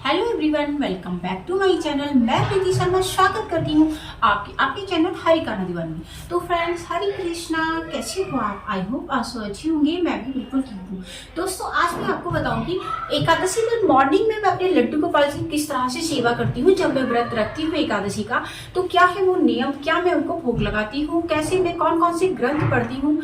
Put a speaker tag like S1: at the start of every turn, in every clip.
S1: Hello everyone, welcome back to my channel. मैं प्रीति शर्मा स्वागत करती हूँ आपके चैनल हरिका नदीवन में। तो फ्रेंड्स, हरे कृष्णा, कैसे हो आप? आई होप आप सब अच्छे होंगे। मैं भी बिल्कुल ठीक हूँ। दोस्तों, आज मैं आपको बताऊंगी एकादशी में मॉर्निंग में मैं अपने लड्डू गोपाल जी किस तरह से सेवा करती हूँ। जब मैं व्रत रखती हूँ एकादशी का, तो क्या है वो नियम, क्या मैं उनको भोग लगाती हूँ, कैसे मैं कौन कौन से ग्रंथ पढ़ती हूँ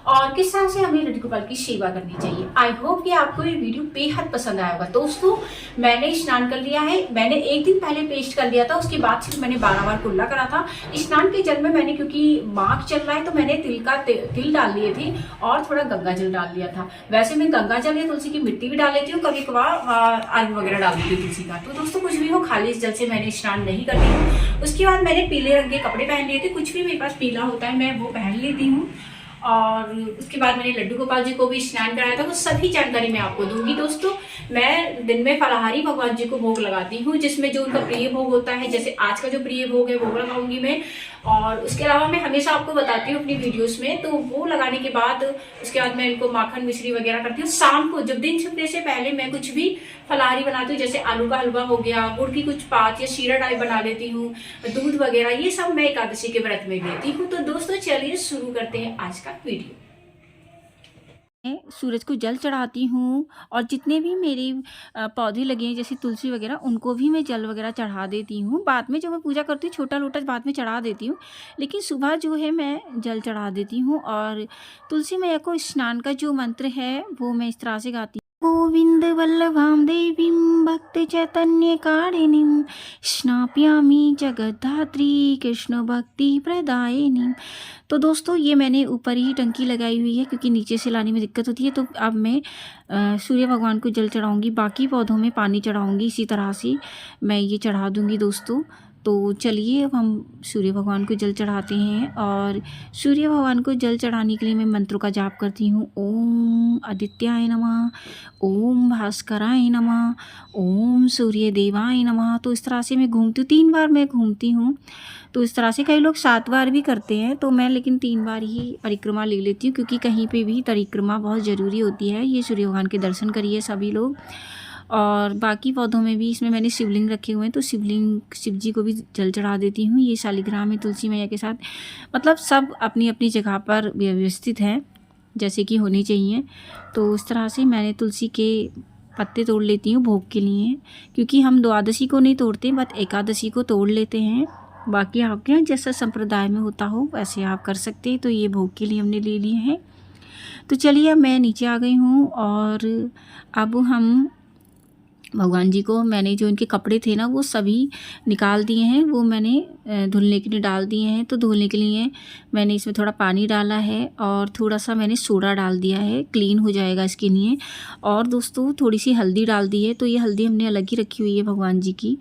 S1: और किस तरह से हमें लड्डू गोपाल की सेवा करनी चाहिए। आई होप कि आपको ये वीडियो बेहद पसंद आया होगा। दोस्तों, मैंने स्नान कर लिया है। मैंने एक दिन पहले पेस्ट कर लिया था, उसके बाद सिर्फ मैंने 12 बार कुल्ला करा था। स्नान के जल में मैंने, क्योंकि माघ चल रहा है, तो मैंने तिल डाल लिए थे और थोड़ा गंगा जल डाल लिया था। वैसे मैं गंगा जल या तुलसी की मिट्टी भी डाल लेती हूँ, कभी कभार आलू वगैरह डाल देती हूँ तुलसी का। तो दोस्तों, कुछ भी हो, खाली इस जल से मैंने स्नान नहीं करती हूँ। उसके बाद मैंने पीले रंग के कपड़े पहन लिए थे। कुछ भी मेरे पास पीला होता है मैं वो पहन लेती हूँ। और उसके बाद मैंने लड्डू गोपाल जी को भी स्नान कराया था। वो सभी जानकारी मैं आपको दूंगी। दोस्तों, मैं दिन में फलाहारी भगवान जी को भोग लगाती हूँ, जिसमें जो उनका प्रिय भोग होता है, जैसे आज का जो प्रिय भोग है वो लगाऊंगी मैं। और उसके अलावा मैं हमेशा आपको बताती हूँ अपनी वीडियोस में, तो वो लगाने के बाद उसके बाद मैं इनको माखन मिश्री वगैरह करती हूँ। शाम को जब दिन छिपने से पहले मैं कुछ भी फलाहारी बनाती हूँ, जैसे आलू का हलवा हो गया, गुड़ की कुछ पात या शीरा टाइप बना लेती हूँ, दूध वगैरह, ये सब मैं एकादशी के व्रत में लेती हूँ। तो दोस्तों, चलिए शुरू करते हैं आज का वीडियो। सूरज को जल चढ़ाती हूँ और जितने भी मेरे पौधे लगे हैं, जैसे तुलसी वगैरह, उनको भी मैं जल वगैरह चढ़ा देती हूँ। बाद में जब मैं पूजा करती हूँ, छोटा लोटा बाद में चढ़ा देती हूँ, लेकिन सुबह जो है मैं जल चढ़ा देती हूँ। और तुलसी मैया को स्नान का जो मंत्र है वो मैं इस तरह से गाती हूँ। गोविंद वल्लभां देवीं भक्त चैतन्य कारिणीं स्नाप्यामि जगद्धात्री कृष्ण भक्ति प्रदायिनी। तो दोस्तों, ये मैंने ऊपर ही टंकी लगाई हुई है, क्योंकि नीचे से लाने में दिक्कत होती है। तो अब मैं सूर्य भगवान को जल चढ़ाऊंगी, बाकी पौधों में पानी चढ़ाऊंगी। इसी तरह से मैं ये चढ़ा दूंगी दोस्तों। तो चलिए, अब हम सूर्य भगवान को जल चढ़ाते हैं। और सूर्य भगवान को जल चढ़ाने के लिए मैं मंत्रों का जाप करती हूँ। ओम आदित्याय नमः, ओम भास्कराय नमः, ओम सूर्य देवाय नमः। तो इस तरह से मैं घूमती हूँ, 3 बार मैं घूमती हूँ। तो इस तरह से कई लोग 7 बार भी करते हैं, तो मैं लेकिन 3 बार ही परिक्रमा ले लेती हूँ, क्योंकि कहीं पे भी परिक्रमा बहुत ज़रूरी होती है। ये सूर्य भगवान के दर्शन करिए सभी लोग। और बाकी पौधों में भी, इसमें मैंने शिवलिंग रखे हुए हैं, तो शिव जी को भी जल चढ़ा देती हूँ। ये शालिग्राम है तुलसी मैया के साथ, मतलब सब अपनी अपनी जगह पर व्यवस्थित हैं, जैसे कि होनी चाहिए। तो इस तरह से मैंने तुलसी के पत्ते तोड़ लेती हूँ भोग के लिए, क्योंकि हम द्वादशी को नहीं तोड़ते, बट एकादशी को तोड़ लेते हैं। बाकी आपके यहाँ जैसा संप्रदाय में होता हो वैसे आप कर सकते हैं। तो ये भोग के लिए हमने ले लिए हैं। तो चलिए, अब मैं नीचे आ गई हूँ और अब हम भगवान जी को, मैंने जो इनके कपड़े थे ना वो सभी निकाल दिए हैं, वो मैंने धुलने के लिए डाल दिए हैं। तो धुलने के लिए मैंने इसमें थोड़ा पानी डाला है और थोड़ा सा मैंने सोडा डाल दिया है, क्लीन हो जाएगा इसके लिए। और दोस्तों, थोड़ी सी हल्दी डाल दी है। तो ये हल्दी हमने अलग ही रखी हुई है भगवान जी की,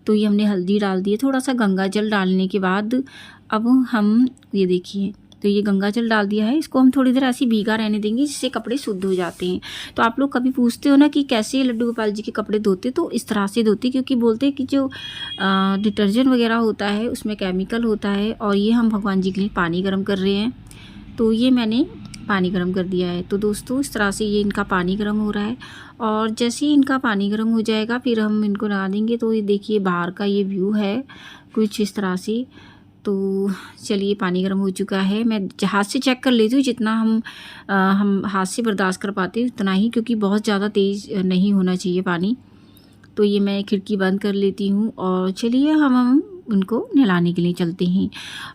S1: तो ये हमने हल्दी डाल दी है। थोड़ा सा गंगा जल डालने के बाद अब हम, ये देखिए, तो ये गंगा जल डाल दिया है। इसको हम थोड़ी देर ऐसे भीगा रहने देंगे, जिससे कपड़े शुद्ध हो जाते हैं। तो आप लोग कभी पूछते हो ना कि कैसे लड्डू गोपाल जी के कपड़े धोते, तो इस तरह से धोते, क्योंकि बोलते हैं कि जो डिटर्जेंट वगैरह होता है उसमें केमिकल होता है। और ये हम भगवान जी के लिए पानी गर्म कर रहे हैं, तो ये मैंने पानी गर्म कर दिया है। तो दोस्तों, इस तरह से ये इनका पानी गर्म हो रहा है। और जैसे ही इनका पानी गर्म हो जाएगा, फिर हम इनको नहा देंगे। तो ये देखिए, बाहर का ये व्यू है कुछ इस तरह से। तो चलिए, पानी गर्म हो चुका है। मैं हाथ से चेक कर लेती हूँ, जितना हम हाथ से बर्दाश्त कर पाते हैं उतना ही, क्योंकि बहुत ज़्यादा तेज़ नहीं होना चाहिए पानी। तो ये मैं खिड़की बंद कर लेती हूँ और चलिए हम उनको नहलाने के लिए चलते हैं।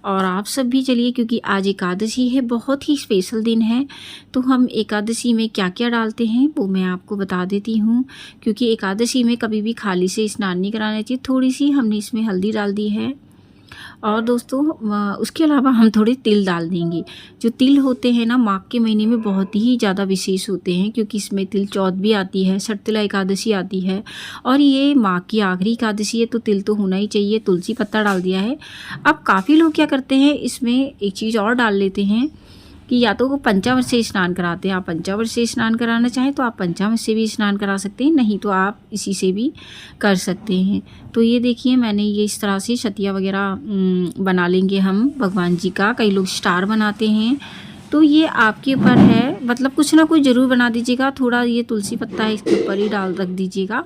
S1: और आप सब भी चलिए, क्योंकि आज एकादशी है, बहुत ही स्पेशल दिन है। तो हम एकादशी में क्या क्या डालते हैं वो मैं आपको बता देती हूँ, क्योंकि एकादशी में कभी भी खाली से स्नान नहीं कराना चाहिए। थोड़ी सी हमने इसमें हल्दी डाल दी है। और दोस्तों, उसके अलावा हम थोड़े तिल डाल देंगे। जो तिल होते हैं ना, माघ के महीने में बहुत ही ज़्यादा विशेष होते हैं, क्योंकि इसमें तिल चौथ भी आती है, सटतिला एकादशी आती है, और ये माघ की आखिरी एकादशी है, तो तिल तो होना ही चाहिए। तुलसी पत्ता डाल दिया है। अब काफ़ी लोग क्या करते हैं, इसमें एक चीज़ और डाल लेते हैं कि या तो वो पंचामृत से स्नान कराते हैं। आप पंचामृत से स्नान कराना चाहें तो आप पंचामृत से भी स्नान करा सकते हैं, नहीं तो आप इसी से भी कर सकते हैं। तो ये देखिए, मैंने ये इस तरह से छतिया वगैरह बना लेंगे हम भगवान जी का। कई लोग स्टार बनाते हैं, तो ये आपके ऊपर है, मतलब कुछ ना कुछ ज़रूर बना दीजिएगा। थोड़ा ये तुलसी पत्ता है, इसके ऊपर ही डाल रख दीजिएगा।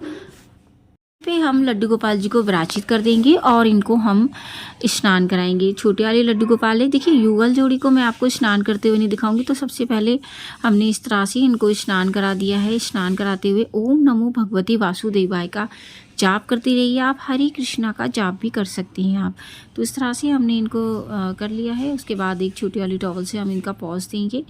S1: पे हम लड्डू गोपाल जी को विराजित कर देंगे और इनको हम स्नान कराएंगे। छोटे वाले लड्डू गोपाल है, देखिए युगल जोड़ी को मैं आपको स्नान करते हुए नहीं दिखाऊंगी। तो सबसे पहले हमने इस तरह से इनको स्नान करा दिया है। स्नान कराते हुए ओम नमो भगवती वासुदेवाय का जाप करती रहिए। आप हरे कृष्णा का जाप भी कर सकती हैं आप। तो इस तरह से हमने इनको कर लिया है। उसके बाद एक छोटी वाली टॉवल से हम इनका पॉज देंगे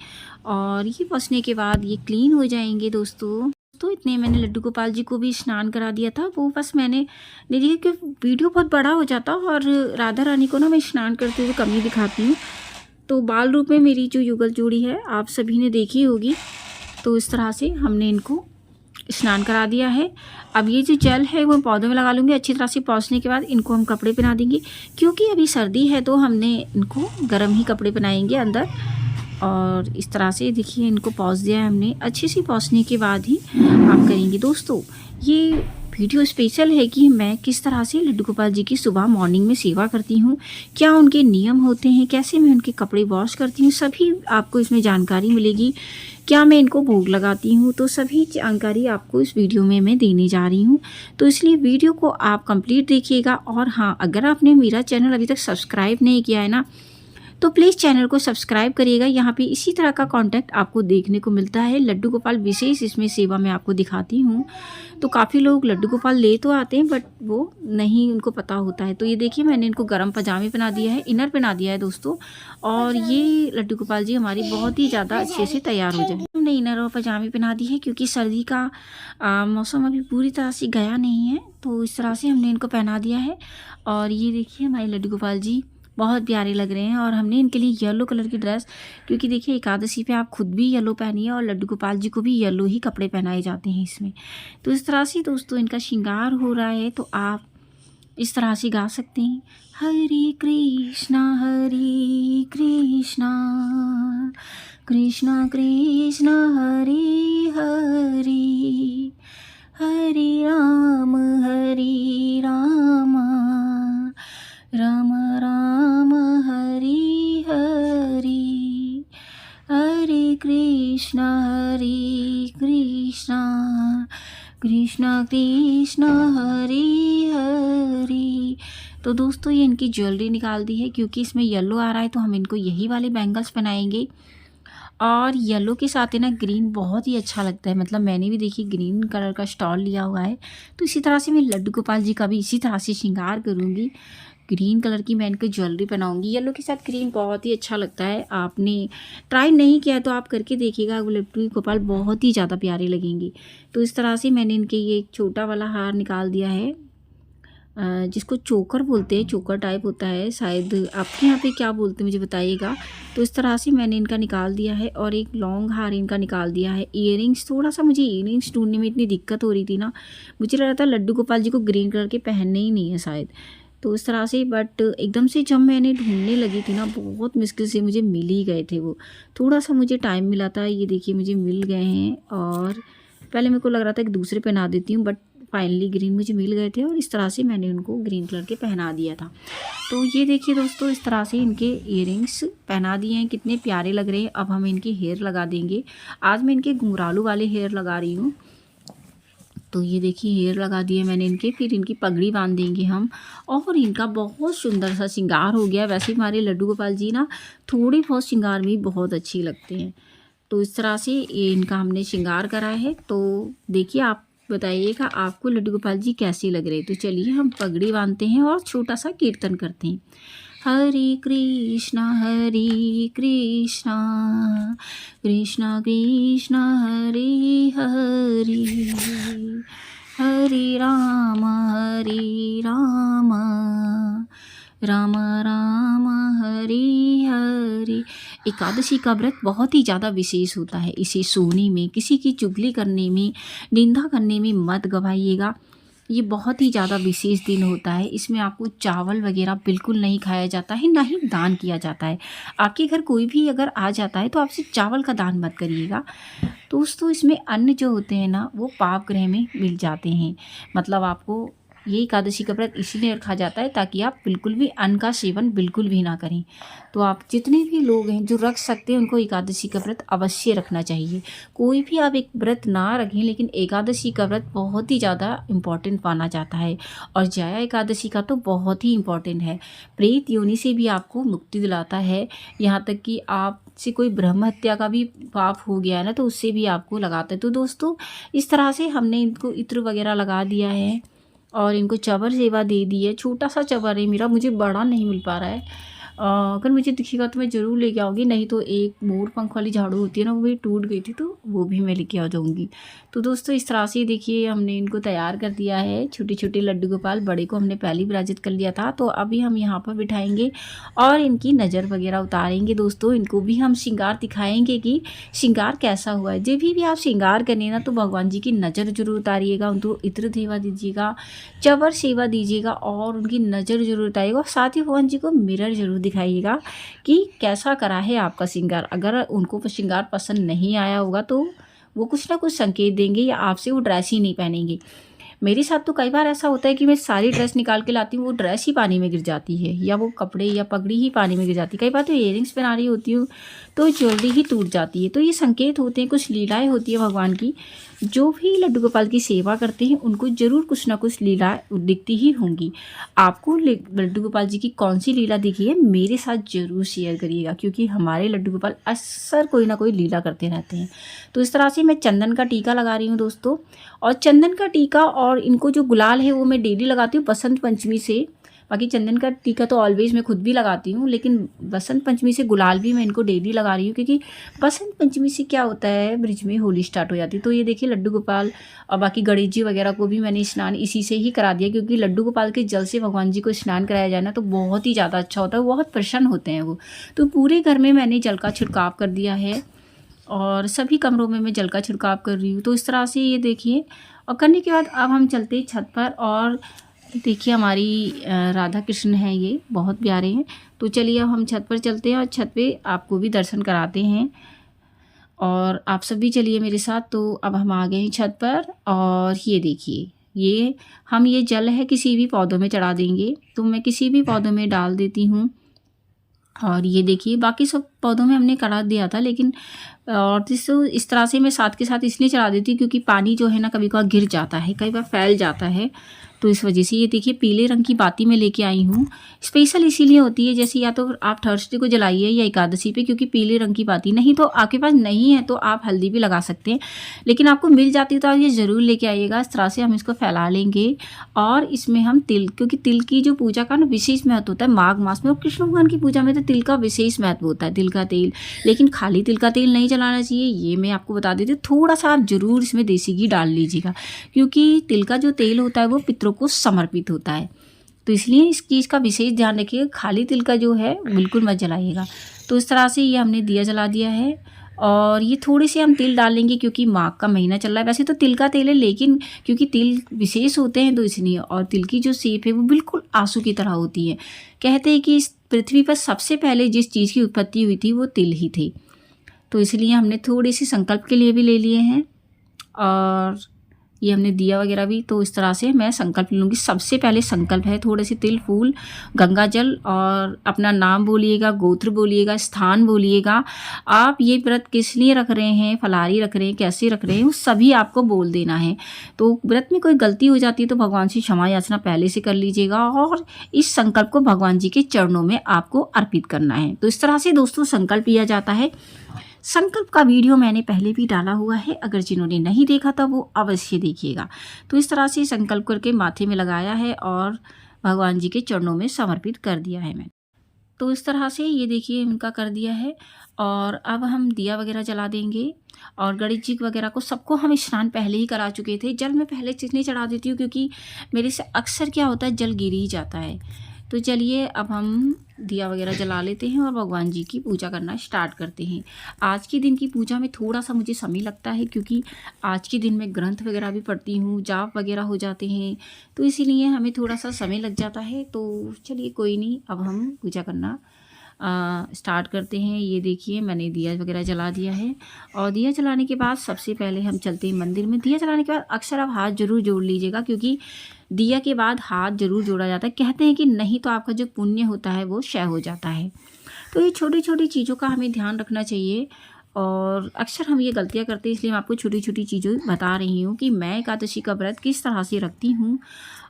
S1: और ये पॉजने के बाद ये क्लीन हो जाएंगे दोस्तों। तो इतने मैंने लड्डू गोपाल जी को भी स्नान करा दिया था। वो बस मैंने नहीं देखिए कि वीडियो बहुत बड़ा हो जाता और राधा रानी को ना मैं स्नान करते हुए कम ही दिखाती हूँ। तो बाल रूप में मेरी जो युगल जोड़ी है आप सभी ने देखी होगी। तो इस तरह से हमने इनको स्नान करा दिया है। अब ये जो जेल है वो पौधों में लगा लूँगी। अच्छी तरह से पहुँचने के बाद इनको हम कपड़े पहना देंगे, क्योंकि अभी सर्दी है तो हमने इनको गर्म ही कपड़े पहनाएंगे अंदर। और इस तरह से देखिए इनको पहुँच दिया है हमने। अच्छे से पहुँचने के बाद ही आप करेंगे। दोस्तों ये वीडियो स्पेशल है कि मैं किस तरह से लड्डू गोपाल जी की सुबह मॉर्निंग में सेवा करती हूँ, क्या उनके नियम होते हैं, कैसे मैं उनके कपड़े वॉश करती हूँ, सभी आपको इसमें जानकारी मिलेगी। क्या मैं इनको भोग लगाती हूँ, तो सभी जानकारी आपको इस वीडियो में मैं देने जा रही हूँ। तो इसलिए वीडियो को आप कंप्लीट देखिएगा। और हाँ, अगर आपने मेरा चैनल अभी तक सब्सक्राइब नहीं किया है ना, तो प्लीज़ चैनल को सब्सक्राइब करिएगा। यहाँ पे इसी तरह का कंटेंट आपको देखने को मिलता है। लड्डू गोपाल विशेष इसमें सेवा मैं आपको दिखाती हूँ। तो काफ़ी लोग लड्डू गोपाल ले तो आते हैं बट वो नहीं उनको पता होता है। तो ये देखिए मैंने इनको गर्म पजामे पहना दिया है, इनर पहना दिया है दोस्तों। और ये लड्डू गोपाल जी हमारी बहुत ही ज़्यादा अच्छे से तैयार हो जाए। हमने इनर और पजामे पहना दी है क्योंकि सर्दी का मौसम अभी पूरी तरह से गया नहीं है। तो इस तरह से हमने इनको पहना दिया है। और ये देखिए हमारे लड्डू गोपाल जी बहुत प्यारे लग रहे हैं। और हमने इनके लिए येलो कलर की ड्रेस, क्योंकि देखिए एकादशी पे आप खुद भी येलो पहनिए और लड्डू गोपाल जी को भी येलो ही कपड़े पहनाए जाते हैं इसमें। तो इस तरह से दोस्तों इनका श्रृंगार हो रहा है। तो आप इस तरह से गा सकते हैं, हरे कृष्णा कृष्णा कृष्णा हरे हरे, हरे राम राम राम हरे हरे, हरे कृष्णा कृष्णा कृष्णा हरे हरे। तो दोस्तों ये इनकी ज्वेलरी निकाल दी है, क्योंकि इसमें येलो आ रहा है तो हम इनको यही वाले बैंगल्स पहनाएंगे। और येलो के साथ है ना ग्रीन बहुत ही अच्छा लगता है। मतलब मैंने भी देखिए ग्रीन कलर का स्टॉल लिया हुआ है। तो इसी तरह से मैं लड्डू गोपाल जी का भी इसी तरह से श्रृंगार करूँगी। ग्रीन कलर की मैं इनको ज्वेलरी पहनाऊंगी। येलो के साथ ग्रीन बहुत ही अच्छा लगता है। आपने ट्राई नहीं किया है तो आप करके देखिएगा, लड्डू गोपाल बहुत ही ज़्यादा प्यारे लगेंगे। तो इस तरह से मैंने इनके ये एक छोटा वाला हार निकाल दिया है, जिसको चोकर बोलते हैं, चोकर टाइप होता है शायद, आपके यहाँ पे क्या बोलते हैं मुझे बताइएगा। तो इस तरह से मैंने इनका निकाल दिया है और एक लॉन्ग हार इनका निकाल दिया है। इयरिंग्स, थोड़ा सा मुझे इयरिंग्स ढूंढने में इतनी दिक्कत हो रही थी ना, मुझे लग रहा था लड्डू गोपाल जी को ग्रीन कलर के पहनने ही नहीं है शायद। तो इस तरह से बट एकदम से जब मैंने ढूंढने लगी थी ना, बहुत मुश्किल से मुझे मिल ही गए थे वो। थोड़ा सा मुझे टाइम मिला था। ये देखिए मुझे मिल गए हैं। और पहले मेरे को लग रहा था कि दूसरे पहना देती हूँ, बट फाइनली ग्रीन मुझे मिल गए थे और इस तरह से मैंने उनको ग्रीन कलर के पहना दिया था। तो ये देखिए दोस्तों इस तरह से इनके इयरिंग्स पहना दिए हैं, कितने प्यारे लग रहे हैं। अब हम इनके हेयर लगा देंगे। आज मैं इनके घुंघरालू वाले हेयर लगा रही हूँ। तो ये देखिए हेयर लगा दिए मैंने इनके, फिर इनकी पगड़ी बांध देंगे हम और इनका बहुत सुंदर सा श्रृंगार हो गया। वैसे हमारे लड्डू गोपाल जी ना थोड़े बहुत श्रृंगार में बहुत अच्छे लगते हैं। तो इस तरह से ये इनका हमने श्रृंगार करा है। तो देखिए आप बताइएगा आपको लड्डू गोपाल जी कैसे लग रहे। तो चलिए हम पगड़ी बांधते हैं और छोटा सा कीर्तन करते हैं। हरे कृष्णा कृष्णा कृष्णा हरे हरे, हरे राम राम राम हरे हरे। एकादशी का व्रत बहुत ही ज़्यादा विशेष होता है। इसे सोने में, किसी की चुगली करने में, निंदा करने में मत गवाइएगा। ये बहुत ही ज़्यादा विशेष दिन होता है। इसमें आपको चावल वगैरह बिल्कुल नहीं खाया जाता है, ना ही दान किया जाता है। आपके घर कोई भी अगर आ जाता है तो आपसे चावल का दान मत करिएगा। दोस्तों इसमें अन्न जो होते हैं ना वो पाप ग्रह में मिल जाते हैं। मतलब आपको ये एकादशी का व्रत इसीलिए रखा जाता है ताकि आप बिल्कुल भी अन्न का सेवन बिल्कुल भी ना करें। तो आप जितने भी लोग हैं जो रख सकते हैं उनको एकादशी का व्रत अवश्य रखना चाहिए। कोई भी आप एक व्रत ना रखें, लेकिन एकादशी का व्रत बहुत ही ज़्यादा इम्पॉर्टेंट माना जाता है। और जया एकादशी का तो बहुत ही इम्पॉर्टेंट है। प्रेत योनि से भी आपको मुक्ति दिलाता है। यहाँ तक कि आप से कोई ब्रह्म हत्या का भी पाप हो गया है ना, तो उससे भी आपको लगाता है। तो दोस्तों, इस तरह से हमने इनको इत्र वगैरह लगा दिया है और इनको चवर सेवा दे दी है। छोटा सा चवर है मेरा, मुझे बड़ा नहीं मिल पा रहा है। अगर मुझे दिखेगा तो मैं ज़रूर लेके आऊँगी, नहीं तो एक मोर पंख वाली झाड़ू होती है ना, वो भी टूट गई थी, तो वो भी मैं लेके आ जाऊँगी। तो दोस्तों, इस तरह से देखिए हमने इनको तैयार कर दिया है। छोटे छोटे लड्डू गोपाल, बड़े को हमने पहले विराजित कर लिया था, तो अभी हम यहाँ पर बिठाएंगे और इनकी नज़र वगैरह उतारेंगे। दोस्तों, इनको भी हम श्रृंगार दिखाएंगे कि श्रृंगार कैसा हुआ है। जब भी आप श्रृंगार करें ना, तो भगवान जी की नज़र जरूर उतारिएगा, उनको इत्र सेवा दीजिएगा, चवर सेवा दीजिएगा और उनकी नज़र जरूर उतारिएगा। साथ ही भगवान जी को मिरर जरूर दिखाइएगा कि कैसा करा है आपका श्रृंगार। अगर उनको श्रृंगार पसंद नहीं आया होगा तो वो कुछ ना कुछ संकेत देंगे या आपसे वो ड्रेस ही नहीं पहनेंगे। मेरे साथ तो कई बार ऐसा होता है कि मैं सारी ड्रेस निकाल के लाती हूँ, वो ड्रेस ही पानी में गिर जाती है, या वो कपड़े या पगड़ी ही पानी में गिर जाती है। कई बार तो इयररिंग्स पहना रही होती हूँ तो ज्वेलरी ही टूट जाती है। तो ये संकेत होते हैं, कुछ लीलाएँ होती है भगवान की। जो भी लड्डू गोपाल की सेवा करते हैं उनको ज़रूर कुछ ना कुछ लीला दिखती ही होंगी। आपको लड्डू गोपाल जी की कौन सी लीला दिखी है मेरे साथ ज़रूर शेयर करिएगा, क्योंकि हमारे लड्डू गोपाल अक्सर कोई ना कोई लीला करते रहते हैं। तो इस तरह से मैं चंदन का टीका लगा रही हूँ दोस्तों, और चंदन का टीका और इनको जो गुलाल है वो मैं डेली लगाती हूँ बसंत पंचमी से। बाकी चंदन का टीका तो ऑलवेज मैं खुद भी लगाती हूँ, लेकिन बसंत पंचमी से गुलाल भी मैं इनको डेली लगा रही हूँ, क्योंकि बसंत पंचमी से क्या होता है, ब्रिज में होली स्टार्ट हो जाती है। तो ये देखिए लड्डू गोपाल और बाकी गणेश जी वगैरह को भी मैंने स्नान इसी से ही करा दिया, क्योंकि लड्डू गोपाल के जल से भगवान जी को स्नान कराया जाए ना तो बहुत ही ज़्यादा अच्छा होता है, बहुत प्रसन्न होते हैं वो। तो पूरे घर में मैंने जल का छिड़काव कर दिया है और सभी कमरों में मैं जल का छिड़काव कर रही हूँ। तो इस तरह से ये देखिए, और करने के बाद अब हम चलते हैं छत पर। और देखिए हमारी राधा कृष्ण हैं, ये बहुत प्यारे हैं। तो चलिए अब हम छत पर चलते हैं और छत पे आपको भी दर्शन कराते हैं, और आप सब भी चलिए मेरे साथ। तो अब हम आ गए हैं छत पर, और ये देखिए ये जल है किसी भी पौधों में चढ़ा देंगे। तो मैं किसी भी पौधों में डाल देती हूँ। और ये देखिए बाकी सब पौधों में हमने करा दिया था, लेकिन और इस तरह से मैं साथ के साथ इसलिए चढ़ा देती हूँ क्योंकि पानी जो है ना कभी कभार गिर जाता है, कई बार फैल जाता है। तो इस वजह से ये देखिए पीले रंग की बाती मैं लेके आई हूँ। स्पेशल इसीलिए होती है, जैसे या तो आप थर्सडे को जलाइए या एकादशी पे, क्योंकि पीले रंग की बाती। नहीं तो आपके पास नहीं है तो आप हल्दी भी लगा सकते हैं, लेकिन आपको मिल जाती है तो आप ये ज़रूर लेके आइएगा। इस तरह से हम इसको फैला लेंगे और इसमें हम तिल, क्योंकि तिल की जो पूजा का ना विशेष महत्व होता है माघ मास में, और कृष्ण भगवान की पूजा में तो तिल का विशेष महत्व होता है, तिल का तेल। लेकिन खाली तिल का तेल नहीं जलाना चाहिए, ये मैं आपको बता देती हूँ। थोड़ा सा आप ज़रूर इसमें देसी घी डाल लीजिएगा, क्योंकि तिल का जो तेल होता है वो पितरों को समर्पित होता है। तो इसलिए इस चीज़ का विशेष ध्यान रखिएगा, खाली तिल का जो है बिल्कुल मत जलाइएगा। तो इस तरह से ये हमने दिया जला दिया है, और ये थोड़े से हम तिल डालेंगे क्योंकि माघ का महीना चल रहा है। वैसे तो तिल का तेल है, लेकिन क्योंकि तिल विशेष होते हैं तो इसलिए। और तिल की जो शेप है वो बिल्कुल आंसू की तरह होती है। कहते हैं कि इस पृथ्वी पर सबसे पहले जिस चीज़ की उत्पत्ति हुई थी वो तिल ही थे। तो इसलिए हमने थोड़ी सी संकल्प के लिए भी ले लिए हैं, और ये हमने दिया वगैरह भी। तो इस तरह से मैं संकल्प लूँगी। सबसे पहले संकल्प है थोड़े से तिल, फूल, गंगा जल, और अपना नाम बोलिएगा, गोत्र बोलिएगा, स्थान बोलिएगा। आप ये व्रत किस लिए रख रहे हैं, फलाहारी रख रहे हैं, कैसे रख रहे हैं, वो सभी आपको बोल देना है। तो व्रत में कोई गलती हो जाती है तो भगवान से क्षमा याचना पहले से कर लीजिएगा, और इस संकल्प को भगवान जी के चरणों में आपको अर्पित करना है। तो इस तरह से दोस्तों संकल्प लिया जाता है। संकल्प का वीडियो मैंने पहले भी डाला हुआ है, अगर जिन्होंने नहीं देखा था वो अवश्य देखिएगा। तो इस तरह से संकल्प करके माथे में लगाया है और भगवान जी के चरणों में समर्पित कर दिया है मैंने। तो इस तरह से ये देखिए इनका कर दिया है, और अब हम दिया वगैरह जला देंगे। और गणेश जी वगैरह को सबको हम स्नान पहले ही करा चुके थे। जल मैं पहले इसलिए चढ़ा देती हूँ क्योंकि मेरे से अक्सर क्या होता है, जल गिर ही जाता है। तो चलिए अब हम दिया वगैरह जला लेते हैं और भगवान जी की पूजा करना स्टार्ट करते हैं। आज के दिन की पूजा में थोड़ा सा मुझे समय लगता है, क्योंकि आज के दिन में ग्रंथ वगैरह भी पढ़ती हूँ, जाप वगैरह हो जाते हैं, तो इसीलिए हमें थोड़ा सा समय लग जाता है। तो चलिए कोई नहीं, अब हम पूजा करना स्टार्ट करते हैं। ये देखिए मैंने दिया वगैरह जला दिया है और दिया जलाने के बाद सबसे पहले हम चलते हैं मंदिर में। दिया जलाने के बाद अक्सर आप हाथ ज़रूर जोड़ लीजिएगा, क्योंकि दिया के बाद हाथ ज़रूर जोड़ा जाता है। कहते हैं कि नहीं तो आपका जो पुण्य होता है वो क्षय हो जाता है। तो ये छोटी छोटी चीज़ों का हमें ध्यान रखना चाहिए और अक्सर हम ये गलतियाँ करते हैं, इसलिए मैं आपको छोटी छोटी चीज़ें बता रही हूँ कि मैं एकादशी का व्रत किस तरह से रखती हूँ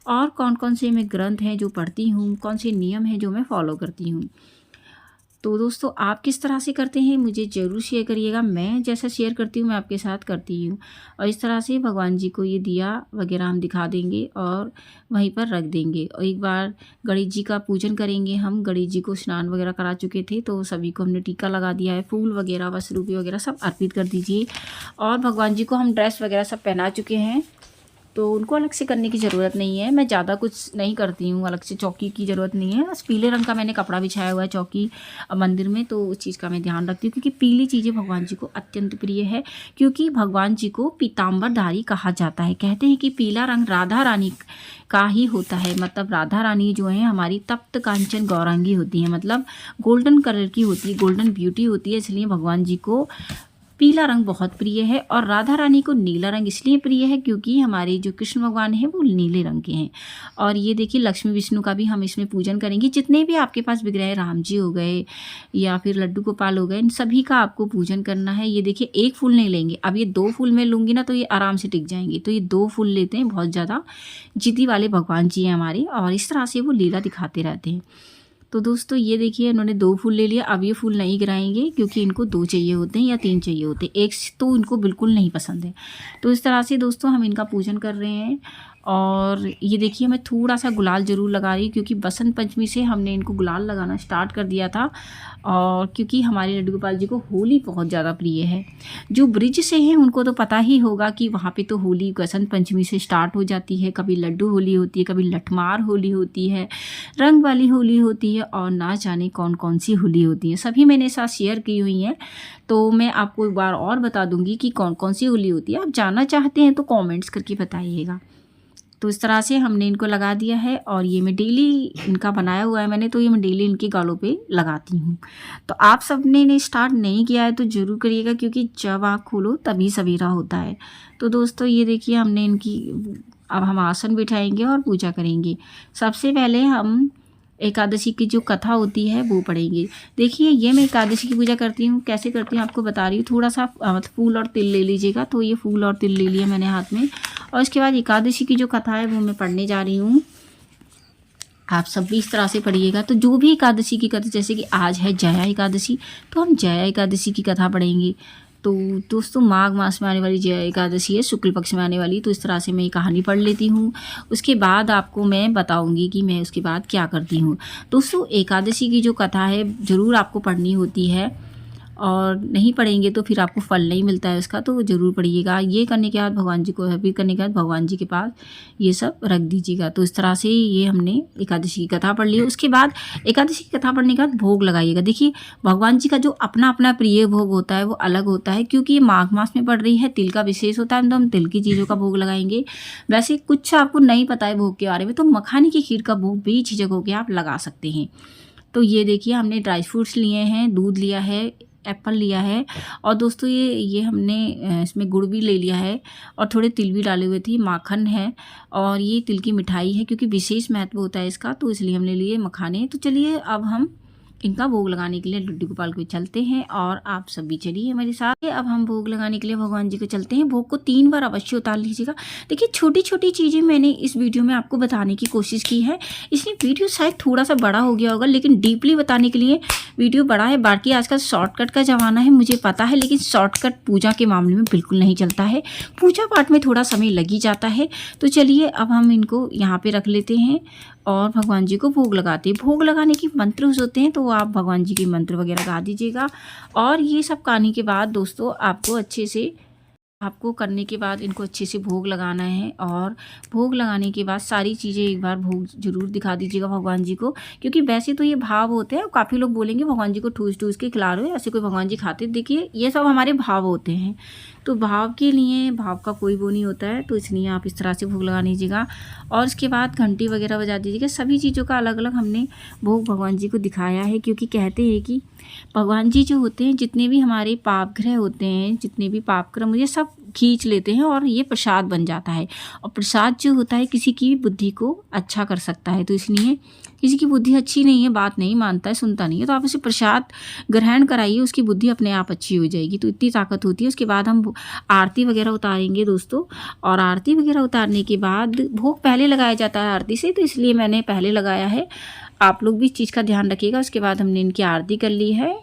S1: और कौन कौन से मैं ग्रंथ हैं जो पढ़ती हूँ, कौन से नियम हैं जो मैं फॉलो करती हूँ। तो दोस्तों आप किस तरह से करते हैं मुझे ज़रूर शेयर करिएगा। मैं जैसा शेयर करती हूँ मैं आपके साथ करती हूँ। और इस तरह से भगवान जी को ये दिया वगैरह हम दिखा देंगे और वहीं पर रख देंगे। और एक बार गणेश जी का पूजन करेंगे हम। गणेश जी को स्नान वगैरह करा चुके थे तो सभी को हमने टीका लगा दिया है। फूल वगैरह वस्त्र रूपी वगैरह सब अर्पित कर दीजिए। और भगवान जी को हम ड्रेस वगैरह सब पहना चुके हैं तो उनको अलग से करने की ज़रूरत नहीं है। मैं ज़्यादा कुछ नहीं करती हूँ, अलग से चौकी की ज़रूरत नहीं है। बस पीले रंग का मैंने कपड़ा बिछाया हुआ है चौकी मंदिर में, तो उस चीज़ का मैं ध्यान रखती हूँ क्योंकि पीली चीज़ें भगवान जी को अत्यंत प्रिय है। क्योंकि भगवान जी को पीताम्बरधारी कहा जाता है। कहते हैं कि पीला रंग राधा रानी का ही होता है। मतलब राधा रानी जो है हमारी तप्त कांचन गौरांगी होती है, मतलब गोल्डन कलर की होती है, गोल्डन ब्यूटी होती है। इसलिए भगवान जी को पीला रंग बहुत प्रिय है। और राधा रानी को नीला रंग इसलिए प्रिय है क्योंकि हमारे जो कृष्ण भगवान हैं वो नीले रंग के हैं। और ये देखिए लक्ष्मी विष्णु का भी हम इसमें पूजन करेंगे। जितने भी आपके पास विग्रह, राम जी हो गए या फिर लड्डू गोपाल हो गए, इन सभी का आपको पूजन करना है। ये देखिए एक फूल नहीं लेंगे। अब ये 2 फूल मैं लूँगी ना तो ये आराम से टिक जाएंगे, तो ये 2 फूल लेते हैं। बहुत ज़्यादा जिद्दी वाले भगवान जी हैं हमारे और इस तरह से वो लीला दिखाते रहते हैं। तो दोस्तों ये देखिए इन्होंने 2 फूल ले लिया। अब ये फूल नहीं गिराएंगे क्योंकि इनको 2 चाहिए होते हैं या 3 चाहिए होते हैं, एक तो इनको बिल्कुल नहीं पसंद है। तो इस तरह से दोस्तों हम इनका पूजन कर रहे हैं। और ये देखिए मैं थोड़ा सा गुलाल ज़रूर लगा रही हूँ क्योंकि बसंत पंचमी से हमने इनको गुलाल लगाना स्टार्ट कर दिया था। और क्योंकि हमारे लड्डू गोपाल जी को होली बहुत ज़्यादा प्रिय है। जो ब्रिज से हैं उनको तो पता ही होगा कि वहाँ पे तो होली बसंत पंचमी से स्टार्ट हो जाती है। कभी लड्डू होली होती है, कभी लठमार होली होती है, रंग वाली होली होती है और ना जाने कौन कौन सी होली होती है। सभी मैंने साथ शेयर की हुई हैं, तो मैं आपको एक बार और बता दूंगी कि कौन कौन सी होली होती है। आप जानना चाहते हैं तो कमेंट्स करके बताइएगा। तो इस तरह से हमने इनको लगा दिया है और ये मैं डेली इनका बनाया हुआ है मैंने, तो ये मैं डेली इनके गालों पे लगाती हूँ। तो आप सबने ने स्टार्ट नहीं किया है तो ज़रूर करिएगा क्योंकि जब आँख खोलो तभी सवेरा होता है। तो दोस्तों ये देखिए हमने इनकी, अब हम आसन बिठाएंगे और पूजा करेंगे। सबसे पहले हम एकादशी की जो कथा होती है वो पढ़ेंगे। देखिए ये मैं एकादशी की पूजा करती हूँ, कैसे करती हूँ आपको बता रही हूँ। थोड़ा सा मतलब फूल और तिल ले लीजिएगा। तो ये फूल और तिल ले लिया मैंने हाथ में और इसके बाद एकादशी की जो कथा है वो मैं पढ़ने जा रही हूँ। आप सब भी इस तरह से पढ़िएगा। तो जो भी एकादशी की कथा, जैसे कि आज है जया एकादशी, तो हम जया एकादशी की कथा पढ़ेंगे। तो दोस्तों माघ मास में आने वाली जया एकादशी है, शुक्ल पक्ष में आने वाली। तो इस तरह से मैं ये कहानी पढ़ लेती हूँ। उसके बाद आपको मैं बताऊँगी कि मैं उसके बाद क्या करती हूँ। दोस्तों एकादशी की जो कथा है ज़रूर आपको पढ़नी होती है और नहीं पढ़ेंगे तो फिर आपको फल नहीं मिलता है उसका, तो ज़रूर पढ़िएगा। ये करने के बाद भगवान जी को अर्पित करने के बाद भगवान जी के पास ये सब रख दीजिएगा। तो इस तरह से ये हमने एकादशी की कथा पढ़ ली। उसके बाद एकादशी की कथा पढ़ने के बाद भोग लगाइएगा। देखिए भगवान जी का जो अपना अपना प्रिय भोग होता है वो अलग होता है। क्योंकि ये माघ मास में पड़ रही है, तिल का विशेष होता है, तो हम तिल की चीज़ों का भोग लगाएंगे। वैसे कुछ आपको नहीं पता है भोग के बारे में तो मखानी की खीर का भोग भी झिझक होकर आप लगा सकते हैं। तो ये देखिए हमने ड्राई फ्रूट्स लिए हैं, दूध लिया है, एप्पल लिया है और दोस्तों ये हमने इसमें गुड़ भी ले लिया है और थोड़े तिल भी डाले हुए थे, माखन है और ये तिल की मिठाई है क्योंकि विशेष महत्व होता है इसका, तो इसलिए हमने लिए मखाने। तो चलिए अब हम इनका भोग लगाने के लिए लड्डू गोपाल को चलते हैं और आप सब भी चलिए हमारे साथ। अब हम भोग लगाने के लिए भगवान जी को चलते हैं। भोग को 3 बार अवश्य उतार लीजिएगा। देखिए छोटी छोटी चीज़ें मैंने इस वीडियो में आपको बताने की कोशिश की है, इसलिए वीडियो शायद थोड़ा सा बड़ा हो गया होगा, लेकिन डीपली बताने के लिए वीडियो बड़ा है। बाकी आजकल शॉर्टकट का ज़माना है मुझे पता है, लेकिन शॉर्टकट पूजा के मामले में बिल्कुल नहीं चलता है। पूजा पाठ में थोड़ा समय लग ही जाता है। तो चलिए अब हम इनको यहाँ पे रख लेते हैं और भगवान जी को भोग लगाते हैं। भोग लगाने के मंत्र होते हैं तो आप भगवान जी के मंत्र वगैरह गा दीजिएगा। और ये सब गाने के बाद दोस्तों आपको करने के बाद इनको अच्छे से भोग लगाना है। और भोग लगाने के बाद सारी चीज़ें एक बार भोग जरूर दिखा दीजिएगा भगवान जी को, क्योंकि वैसे तो ये भाव होते हैं। काफ़ी लोग बोलेंगे भगवान जी को ठूस ठूस के खिला रहे हो, ऐसे कोई भगवान जी खाते। देखिए ये सब हमारे भाव होते हैं। तो भाव के लिए भाव का कोई वो नहीं होता है, तो इसलिए आप इस तरह से भोग लगा लीजिएगा। और उसके बाद घंटी वगैरह बजा दीजिएगा। सभी चीज़ों का अलग अलग हमने भोग भगवान जी को दिखाया है, क्योंकि कहते हैं कि भगवान जी जो होते हैं, जितने भी हमारे पाप ग्रह होते हैं, जितने भी पाप कर्म, ये सब खींच लेते हैं और ये प्रसाद बन जाता है। और प्रसाद जो होता है किसी की बुद्धि को अच्छा कर सकता है, तो इसलिए किसी की बुद्धि अच्छी नहीं है, बात नहीं मानता है, सुनता नहीं है, तो आप उसे प्रसाद ग्रहण कराइए, उसकी बुद्धि अपने आप अच्छी हो जाएगी। तो इतनी ताकत होती है। उसके बाद हम आरती वगैरह उतारेंगे दोस्तों। और आरती वगैरह उतारने के बाद भोग पहले लगाया जाता है आरती से, तो इसलिए मैंने पहले लगाया है। आप लोग भी इस चीज़ का ध्यान रखिएगा। उसके बाद हमने इनकी आरती कर ली है।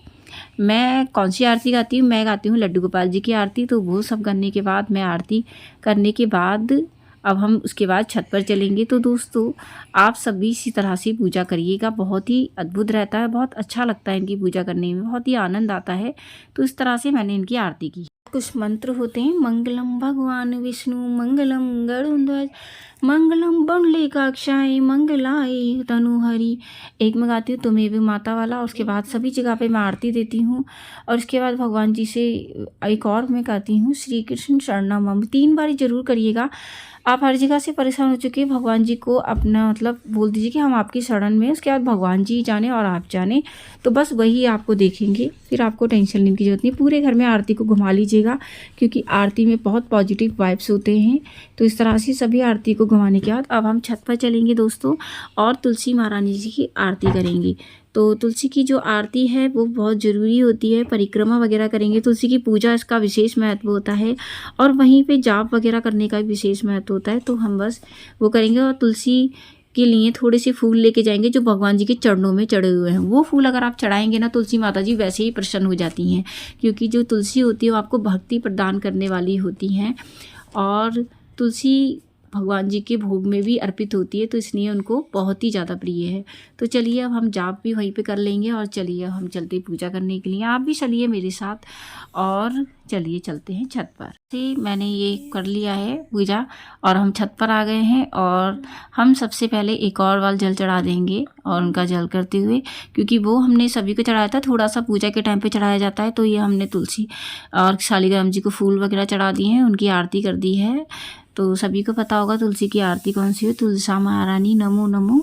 S1: मैं कौन सी आरती गाती हूँ? मैं गाती हूँ लड्डू गोपाल जी की आरती। तो वो सब करने के बाद, मैं आरती करने के बाद अब हम उसके बाद छत पर चलेंगे। तो दोस्तों आप सभी इसी तरह से पूजा करिएगा, बहुत ही अद्भुत रहता है, बहुत अच्छा लगता है इनकी पूजा करने में, बहुत ही आनंद आता है। तो इस तरह से मैंने इनकी आरती की। कुछ मंत्र होते हैं, मंगलम भगवान विष्णु, मंगलम गरुड़ध्वज, मंगलम पुंडलीकाक्षाय, मंगलाय तनुहरि। एक मैं गाती हूँ तुम्हें भी माता वाला, और उसके बाद सभी जगह पे मैं आरती देती हूँ। और उसके बाद भगवान जी से एक और मैं गाती हूँ, श्री कृष्ण शरणम मम। 3 बार जरूर करिएगा। आप हर जगह से परेशान हो चुके हैं, भगवान जी को अपना मतलब बोल दीजिए कि हम आपकी शरण में। उसके बाद भगवान जी जाने और आप जाने, तो बस वही आपको देखेंगे, फिर आपको टेंशन लेने की जरूरत नहीं। पूरे घर में आरती को घुमा लीजिएगा, क्योंकि आरती में बहुत पॉजिटिव वाइब्स होते हैं। तो इस तरह से सभी आरती को घुमाने के बाद अब हम छत पर चलेंगे दोस्तों, और तुलसी महारानी जी की आरती करेंगे। तो तुलसी की जो आरती है वो बहुत ज़रूरी होती है। परिक्रमा वगैरह करेंगे, तुलसी की पूजा, इसका विशेष महत्व होता है। और वहीं पे जाप वगैरह करने का भी विशेष महत्व होता है। तो हम बस वो करेंगे। और तुलसी के लिए थोड़े से फूल लेके जाएंगे जो भगवान जी के चरणों में चढ़े हुए हैं। वो फूल अगर आप चढ़ाएंगे ना, तुलसी माता जी वैसे ही प्रसन्न हो जाती हैं, क्योंकि जो तुलसी होती है वो आपको भक्ति प्रदान करने वाली होती हैं। और तुलसी भगवान जी के भोग में भी अर्पित होती है, तो इसलिए उनको बहुत ही ज़्यादा प्रिय है। तो चलिए अब हम जाप भी वहीं पे कर लेंगे, और चलिए अब हम चलते पूजा करने के लिए। आप भी चलिए मेरे साथ, और चलिए चलते हैं छत पर। से मैंने ये कर लिया है पूजा, और हम छत पर आ गए हैं। और हम सबसे पहले एक और बार जल चढ़ा देंगे, और उनका जल करते हुए, क्योंकि वो हमने सभी को चढ़ाया था, थोड़ा सा पूजा के टाइम पे चढ़ाया जाता है। तो ये हमने तुलसी और शालिग्राम जी को फूल वगैरह चढ़ा दिए हैं, उनकी आरती कर दी है। तो सभी को पता होगा तुलसी की आरती कौन सी है, तुलसा महारानी नमो नमो।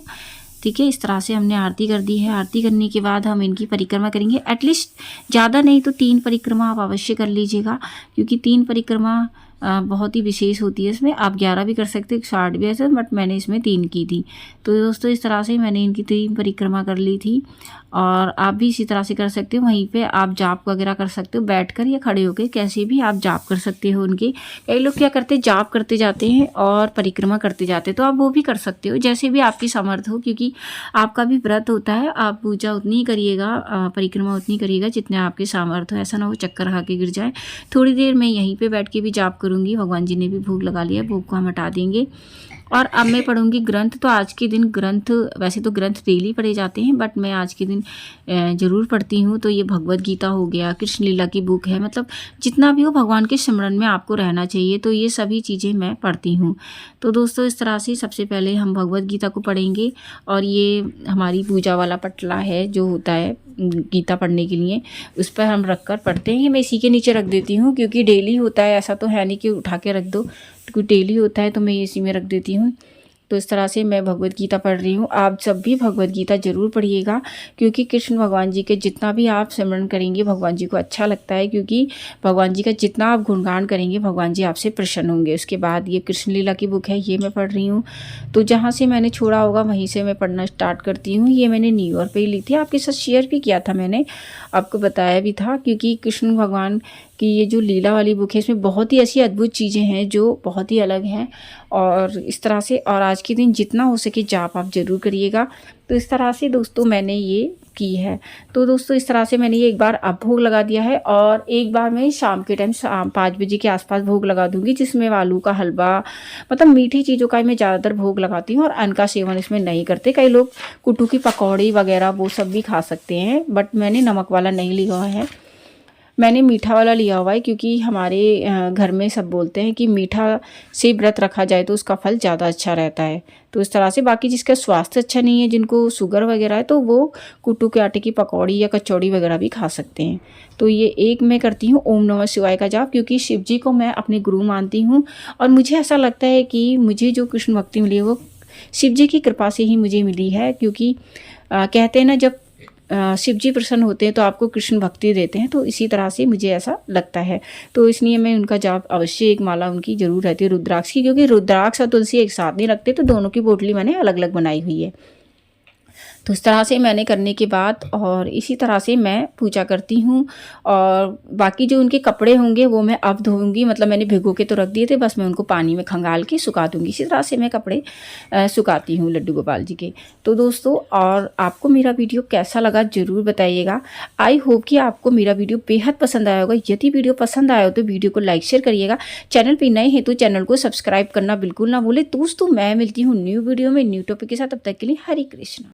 S1: ठीक है, इस तरह से हमने आरती कर दी है। आरती करने के बाद हम इनकी परिक्रमा करेंगे। एटलीस्ट ज़्यादा नहीं तो 3 परिक्रमा आप अवश्य कर लीजिएगा, क्योंकि 3 परिक्रमा बहुत ही विशेष होती है। इसमें आप 11 भी कर सकते हो, 60 भी ऐसे, बट मैंने इसमें 3 की थी। तो दोस्तों इस तरह से मैंने इनकी 3 परिक्रमा कर ली थी, और आप भी इसी तरह से कर सकते हो। वहीं पे आप जाप वगैरह कर सकते हो, बैठकर या खड़े होकर, कैसे भी आप जाप कर सकते हो उनके। कई लोग क्या करते हैं, जाप करते जाते हैं और परिक्रमा करते जाते हैं, तो आप वो भी कर सकते हो, जैसे भी आपकी समर्थ हो, क्योंकि आपका भी व्रत होता है। आप पूजा उतनी ही करिएगा, परिक्रमा उतनी करिएगा जितने आपके सामर्थ हो। ऐसा ना हो चक्कर खा के गिर जाए। थोड़ी देर मैं यहीं पे बैठ के भी जाप करूँगी। भगवान जी ने भी भोग लगा लिया, भोग को हम हटा देंगे। और अब मैं पढ़ूंगी ग्रंथ। तो आज के दिन ग्रंथ, वैसे तो ग्रंथ डेली पढ़े जाते हैं, बट मैं आज के दिन ज़रूर पढ़ती हूँ। तो ये भगवद गीता हो गया, कृष्ण लीला की बुक है, मतलब जितना भी हो भगवान के स्मरण में आपको रहना चाहिए। तो ये सभी चीज़ें मैं पढ़ती हूँ। तो दोस्तों इस तरह से सबसे पहले हम भगवद गीता को पढ़ेंगे। और ये हमारी पूजा वाला पटला है जो होता है गीता पढ़ने के लिए, उस पर हम रख कर पढ़ते हैं। मैं इसी के नीचे रख देती हूँ, क्योंकि डेली होता है, ऐसा तो है नहीं कि उठा के रख दो, क्योंकि डेली होता है तो मैं इसी में रख देती हूँ। तो इस तरह से मैं भगवद गीता पढ़ रही हूँ। आप सब भी भगवद गीता जरूर पढ़िएगा, क्योंकि कृष्ण भगवान जी के जितना भी आप स्मरण करेंगे भगवान जी को अच्छा लगता है, क्योंकि भगवान जी का जितना आप गुणगान करेंगे भगवान जी आपसे प्रसन्न होंगे। उसके बाद ये कृष्ण लीला की बुक है, ये मैं पढ़ रही हूँ। तो जहाँ से मैंने छोड़ा होगा वहीं से मैं पढ़ना स्टार्ट करती हूँ। ये मैंने न्यू ईयर पे ही ली थी, आपके साथ शेयर भी किया था, मैंने आपको बताया भी था, क्योंकि कृष्ण भगवान कि ये जो लीला वाली बुक है इसमें बहुत ही ऐसी अद्भुत चीज़ें हैं जो बहुत ही अलग हैं। और इस तरह से, और आज के दिन जितना हो सके जाप आप ज़रूर करिएगा। तो इस तरह से दोस्तों मैंने ये की है। तो दोस्तों इस तरह से मैंने ये एक बार अब भोग लगा दिया है, और एक बार मैं शाम के टाइम 5 बजे के आसपास भोग लगा दूंगी, जिसमें आलू का हलवा, मतलब मीठी चीज़ों का मैं ज़्यादातर भोग लगाती हूँ। और अन्न का सेवन इसमें नहीं करते। कई लोग कुट्टू की पकौड़ी वगैरह वो सब भी खा सकते हैं, बट मैंने नमक वाला नहीं लिया है। मैंने मीठा वाला लिया हुआ है क्योंकि हमारे घर में सब बोलते हैं कि मीठा से व्रत रखा जाए तो उसका फल ज़्यादा अच्छा रहता है। तो इस तरह से बाकी जिसका स्वास्थ्य अच्छा नहीं है, जिनको शुगर वगैरह है, तो वो कुट्टू के आटे की पकौड़ी या कचौड़ी वगैरह भी खा सकते हैं। तो ये एक मैं करती हूँ ओम नमः शिवाय का जाप, क्योंकि शिव जी को मैं अपने गुरु मानती हूँ और मुझे ऐसा लगता है कि मुझे जो कृष्ण भक्ति मिली है वो शिव जी की कृपा से ही मुझे मिली है। क्योंकि कहते हैं ना, जब शिव जी प्रसन्न होते हैं तो आपको कृष्ण भक्ति देते हैं, तो इसी तरह से मुझे ऐसा लगता है। तो इसलिए मैं उनका जाप अवश्य, एक माला उनकी ज़रूर रहती है रुद्राक्ष की, क्योंकि रुद्राक्ष और तुलसी एक साथ नहीं रखते, तो दोनों की पोटली मैंने अलग अलग बनाई हुई है। तो इस तरह से मैंने करने के बाद और इसी तरह से मैं पूजा करती हूँ। और बाकी जो उनके कपड़े होंगे वो मैं अब धोऊंगी, मतलब मैंने भिगो के तो रख दिए थे, बस मैं उनको पानी में खंगाल के सुखा दूंगी। इसी तरह से मैं कपड़े सुखाती हूँ लड्डू गोपाल जी के। तो दोस्तों, और आपको मेरा वीडियो कैसा लगा ज़रूर बताइएगा। आई होप कि आपको मेरा वीडियो बेहद पसंद आया होगा। यदि वीडियो पसंद आया हो तो वीडियो को लाइक शेयर करिएगा। चैनल पर नए हैं तो चैनल को सब्सक्राइब करना बिल्कुल ना भूलें। दोस्तों, मैं मिलती हूँ न्यू वीडियो में न्यू टॉपिक के साथ। तब तक के लिए हरे कृष्ण।